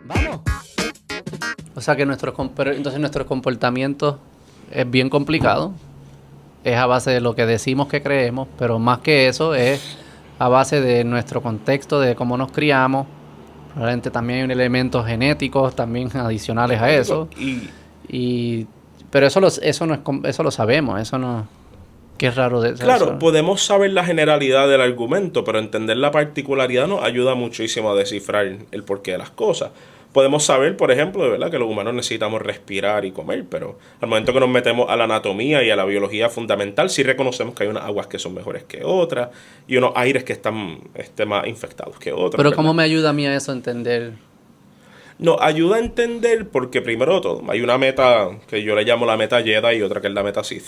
Vamos. O sea que entonces nuestro comportamiento es bien complicado. Es a base de lo que decimos que creemos, pero más que eso es a base de nuestro contexto, de cómo nos criamos. Probablemente también hay elementos genéticos también adicionales a eso. Pero eso lo sabemos, eso no. Qué raro de eso. Claro, podemos saber la generalidad del argumento, pero entender la particularidad nos ayuda muchísimo a descifrar el porqué de las cosas. Podemos saber, por ejemplo, de verdad que los humanos necesitamos respirar y comer, pero al momento que nos metemos a la anatomía y a la biología fundamental, sí reconocemos que hay unas aguas que son mejores que otras y unos aires que están más infectados que otros. Pero ¿verdad? ¿cómo me ayuda a mí a eso a entender? Nos ayuda a entender porque primero de todo hay una meta que yo le llamo la meta Jedi y otra que es la meta Sith.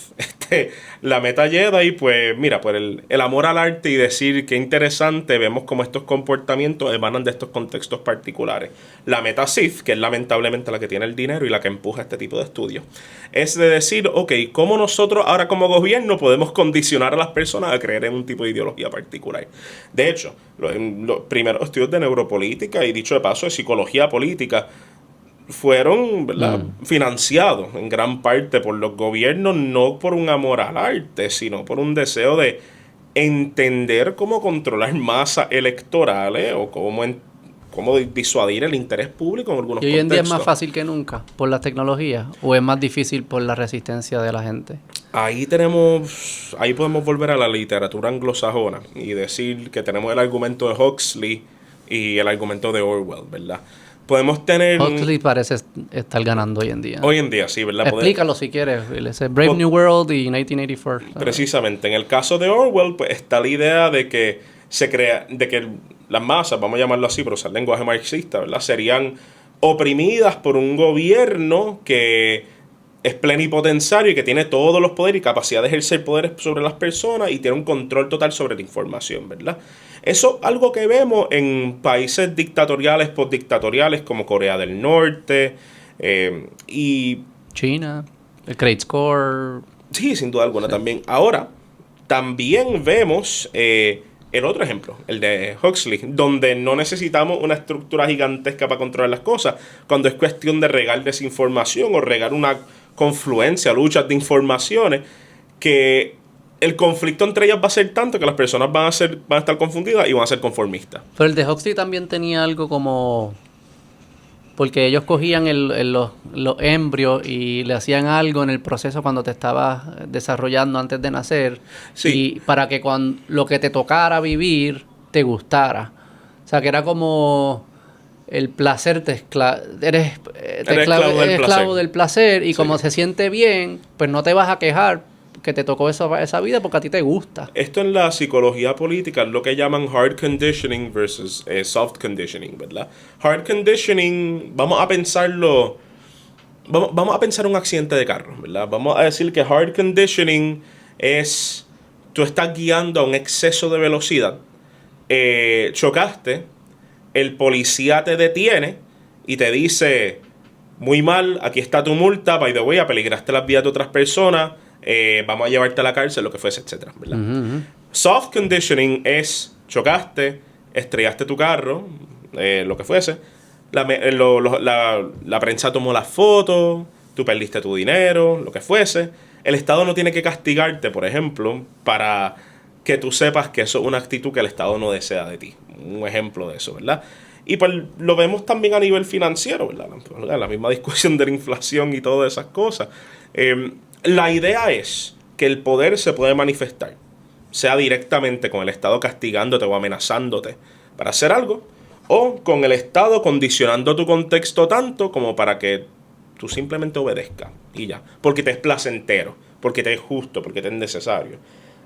La meta Jedi, pues mira, por el amor al arte y decir qué interesante, vemos cómo estos comportamientos emanan de estos contextos particulares. La meta Sith, que es lamentablemente la que tiene el dinero y la que empuja este tipo de estudios, es de decir, ok, cómo nosotros ahora como gobierno podemos condicionar a las personas a creer en un tipo de ideología particular. De hecho, los primeros estudios de neuropolítica y dicho de paso de psicología política fueron, ¿verdad?, financiados en gran parte por los gobiernos, no por un amor al arte, sino por un deseo de entender cómo controlar masas electorales o cómo disuadir el interés público en algunos ¿Y hoy en día es contextos. más fácil que nunca por la tecnología o es más difícil por la resistencia de la gente? Ahí podemos volver a la literatura anglosajona y decir que tenemos el argumento de Huxley y el argumento de Orwell, ¿verdad? Podemos tener... Huxley parece estar ganando hoy en día. Hoy en día, sí, ¿verdad? Explícalo si quieres. Brave New World y 1984. Precisamente, en el caso de Orwell, pues está la idea de que las masas, vamos a llamarlo así, pero usar lenguaje marxista, ¿verdad?, serían oprimidas por un gobierno que es plenipotenciario y que tiene todos los poderes y capacidad de ejercer poderes sobre las personas y tiene un control total sobre la información, ¿verdad? Eso es algo que vemos en países dictatoriales, postdictatoriales como Corea del Norte y... China, el Credit Score. Sí, sin duda alguna también. Ahora, también vemos el otro ejemplo, el de Huxley, donde no necesitamos una estructura gigantesca para controlar las cosas, cuando es cuestión de regar desinformación o regar una confluencia, luchas de informaciones, que el conflicto entre ellas va a ser tanto que las personas van a estar confundidas y van a ser conformistas. Pero el de Huxley también tenía algo como... Porque ellos cogían los embrios y le hacían algo en el proceso cuando te estabas desarrollando antes de nacer. Sí. Y para que cuando lo que te tocara vivir te gustara. O sea, que era como el placer eres esclavo del placer y sí, como se siente bien, pues no te vas a quejar que te tocó esa vida porque a ti te gusta. Esto en la psicología política es lo que llaman hard conditioning versus soft conditioning, ¿verdad? Hard conditioning, vamos a pensarlo, vamos a pensar un accidente de carro, ¿verdad? Vamos a decir que hard conditioning es, tú estás guiando a un exceso de velocidad, chocaste, el policía te detiene y te dice, muy mal, aquí está tu multa, by the way, apeligraste las vidas de otras personas, vamos a llevarte a la cárcel, lo que fuese, etcétera, ¿verdad? Soft conditioning es, chocaste, estrellaste tu carro, lo que fuese, la prensa tomó las fotos, tú perdiste tu dinero, lo que fuese. El Estado no tiene que castigarte, por ejemplo, para que tú sepas que eso es una actitud que el Estado no desea de ti. Un ejemplo de eso, ¿verdad? Y pues lo vemos también a nivel financiero, ¿verdad? La misma discusión de la inflación y todas esas cosas. La idea es que el poder se puede manifestar, sea directamente con el Estado castigándote o amenazándote para hacer algo, o con el Estado condicionando tu contexto tanto como para que tú simplemente obedezcas y ya, porque te es placentero, porque te es justo, porque te es necesario.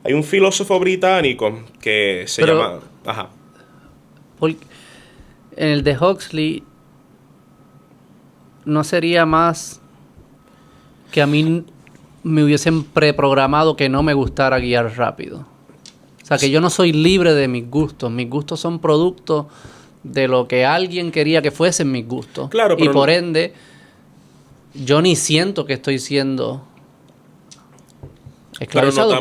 Hay un filósofo británico que se llama... Ajá. En el de Huxley no sería más que a mí me hubiesen preprogramado que no me gustara guiar rápido. O sea, que yo no soy libre de mis gustos. Mis gustos son producto de lo que alguien quería que fuesen mis gustos. Claro, pero y por ende, yo ni siento que estoy siendo esclavizado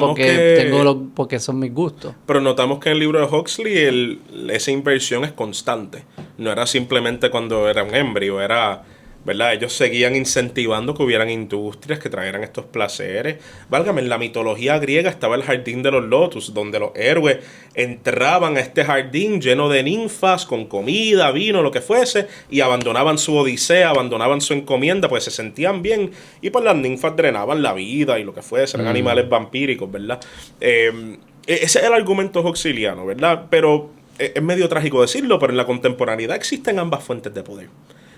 porque son mis gustos. Pero notamos que en el libro de Huxley esa inversión es constante. No era simplemente cuando era un embrio, era, ¿verdad? Ellos seguían incentivando que hubieran industrias que trajeran estos placeres. Válgame, en la mitología griega estaba el jardín de los lotus, donde los héroes entraban a este jardín lleno de ninfas, con comida, vino, lo que fuese, y abandonaban su odisea, abandonaban su encomienda, pues se sentían bien, y pues las ninfas drenaban la vida y lo que fuese, eran animales vampíricos, ¿verdad? Ese es el argumento auxiliano, ¿verdad? Pero es medio trágico decirlo, pero en la contemporaneidad existen ambas fuentes de poder.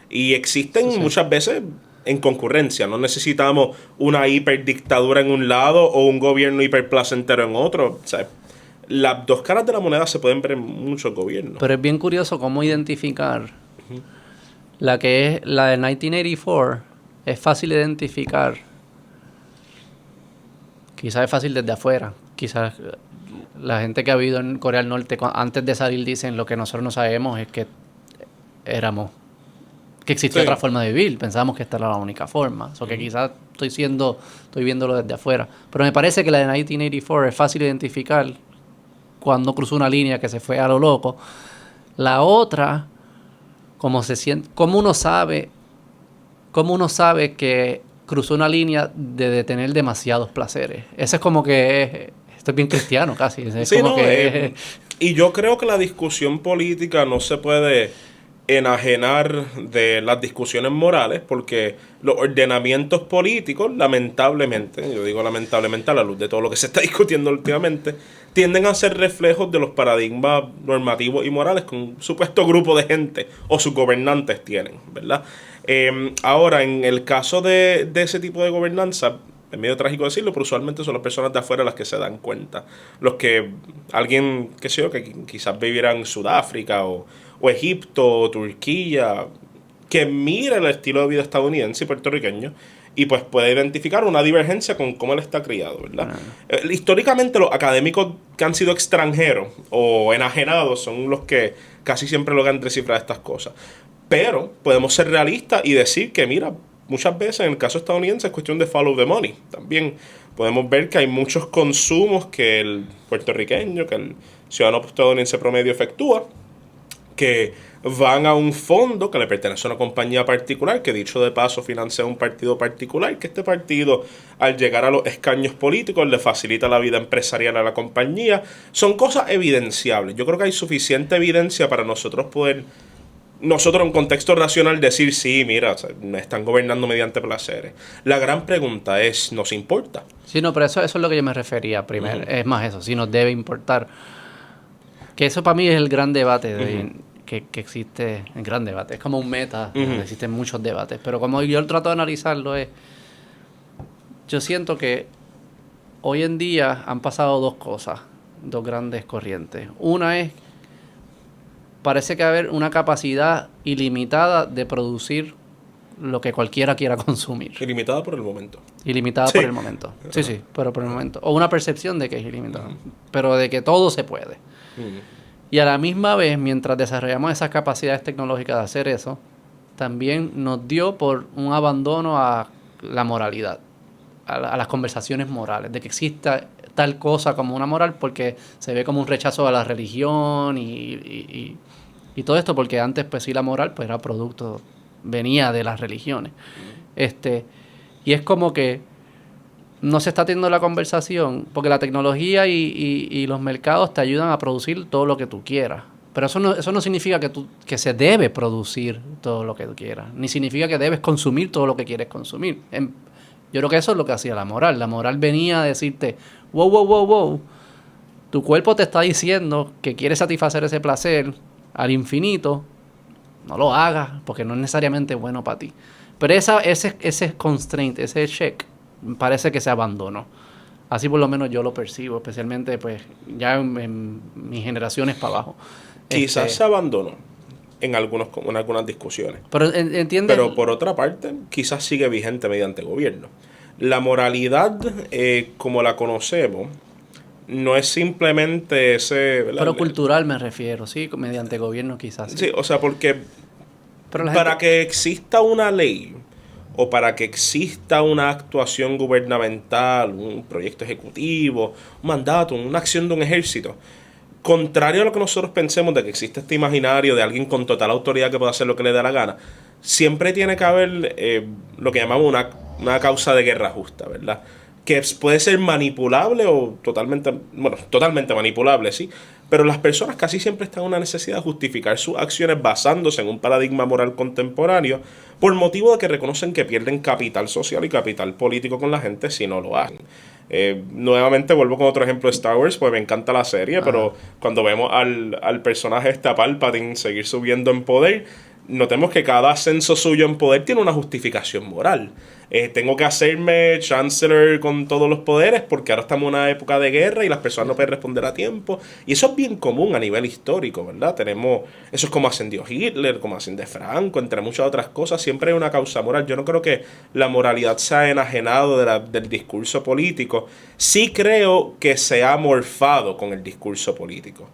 Y existen muchas veces en concurrencia. No necesitamos una hiperdictadura en un lado o un gobierno hiperplacentero en otro. O sea, las dos caras de la moneda se pueden ver en muchos gobiernos. Pero es bien curioso cómo identificar la que es la de 1984. Es fácil identificar. Quizás es fácil desde afuera. Quizás la gente que ha vivido en Corea del Norte antes de salir dicen lo que nosotros no sabemos es que existía otra forma de vivir. Pensábamos que esta era la única forma. O que quizás estoy viéndolo desde afuera. Pero me parece que la de 1984 es fácil identificar cuando cruzó una línea que se fue a lo loco. La otra, como se siente, cómo uno sabe que cruzó una línea de tener demasiados placeres. Eso es como que esto es bien cristiano casi. Es sí, como no, y yo creo que la discusión política no se puede enajenar de las discusiones morales, porque los ordenamientos políticos, lamentablemente, yo digo lamentablemente a la luz de todo lo que se está discutiendo últimamente, tienden a ser reflejos de los paradigmas normativos y morales que un supuesto grupo de gente o sus gobernantes tienen, ¿verdad? Ahora, en el caso de ese tipo de gobernanza, es medio trágico decirlo, pero usualmente son las personas de afuera las que se dan cuenta. Los que, alguien, qué sé yo, que quizás viviera en Sudáfrica o Egipto o Turquía, que mira el estilo de vida estadounidense y puertorriqueño y pues puede identificar una divergencia con cómo él está criado, ¿verdad? Históricamente los académicos que han sido extranjeros o enajenados son los que casi siempre logran descifrar estas cosas. Pero podemos ser realistas y decir que, mira, muchas veces en el caso estadounidense es cuestión de follow the money. También podemos ver que hay muchos consumos que el puertorriqueño, que el ciudadano estadounidense promedio efectúa, que van a un fondo que le pertenece a una compañía particular, que dicho de paso financia un partido particular, que este partido al llegar a los escaños políticos le facilita la vida empresarial a la compañía. Son cosas evidenciables. Yo creo que hay suficiente evidencia para nosotros poder, nosotros en contexto racional, decir sí, mira, me están gobernando mediante placeres. La gran pregunta es, ¿nos importa? Sí, no, pero eso es lo que yo me refería primero. Es más eso, sí nos debe importar. Que eso para mí es el gran debate que existe, el gran debate. Es como un meta, existen muchos debates. Pero como yo trato de analizarlo yo siento que hoy en día han pasado dos cosas, dos grandes corrientes. Una es, parece que haber una capacidad ilimitada de producir lo que cualquiera quiera consumir. Ilimitada por el momento. Ilimitada por el momento. Sí, pero por el momento. O una percepción de que es ilimitada. Pero de que todo se puede. Y a la misma vez, mientras desarrollamos esas capacidades tecnológicas de hacer eso, también nos dio por un abandono a la moralidad, a las conversaciones morales, de que exista tal cosa como una moral, porque se ve como un rechazo a la religión y todo esto, porque antes pues sí la moral pues era producto, venía de las religiones. Y es como que no se está teniendo la conversación, porque la tecnología y los mercados te ayudan a producir todo lo que tú quieras. Pero eso no significa que se debe producir todo lo que tú quieras, ni significa que debes consumir todo lo que quieres consumir. Yo creo que eso es lo que hacía la moral. La moral venía a decirte, wow, tu cuerpo te está diciendo que quiere satisfacer ese placer al infinito, no lo hagas, porque no es necesariamente bueno para ti. Pero ese constraint, ese check, parece que se abandonó. Así por lo menos yo lo percibo, especialmente pues ya en mis generaciones para abajo. Quizás se abandonó en algunas discusiones. Pero entiende. Pero por otra parte, quizás sigue vigente mediante gobierno. La moralidad, como la conocemos, no es simplemente ese, ¿verdad? Pero cultural me refiero, sí, mediante gobierno quizás. Sí, o sea, porque para que exista una ley o para que exista una actuación gubernamental, un proyecto ejecutivo, un mandato, una acción de un ejército, contrario a lo que nosotros pensemos de que existe este imaginario de alguien con total autoridad que puede hacer lo que le da la gana, siempre tiene que haber lo que llamamos una causa de guerra justa, ¿verdad? Que puede ser manipulable o totalmente, bueno, totalmente manipulable, sí, pero las personas casi siempre están en una necesidad de justificar sus acciones basándose en un paradigma moral contemporáneo por motivo de que reconocen que pierden capital social y capital político con la gente si no lo hacen. Nuevamente vuelvo con otro ejemplo de Star Wars, pues me encanta la serie, pero cuando vemos al personaje a Palpatine seguir subiendo en poder, notemos que cada ascenso suyo en poder tiene una justificación moral. Tengo que hacerme Chancellor con todos los poderes porque ahora estamos en una época de guerra y las personas no pueden responder a tiempo. Y eso es bien común a nivel histórico, ¿verdad? Eso es como ascendió Hitler, como ascendió Franco, entre muchas otras cosas. Siempre hay una causa moral. Yo no creo que la moralidad se ha enajenado del discurso político. Sí creo que se ha morfado con el discurso político.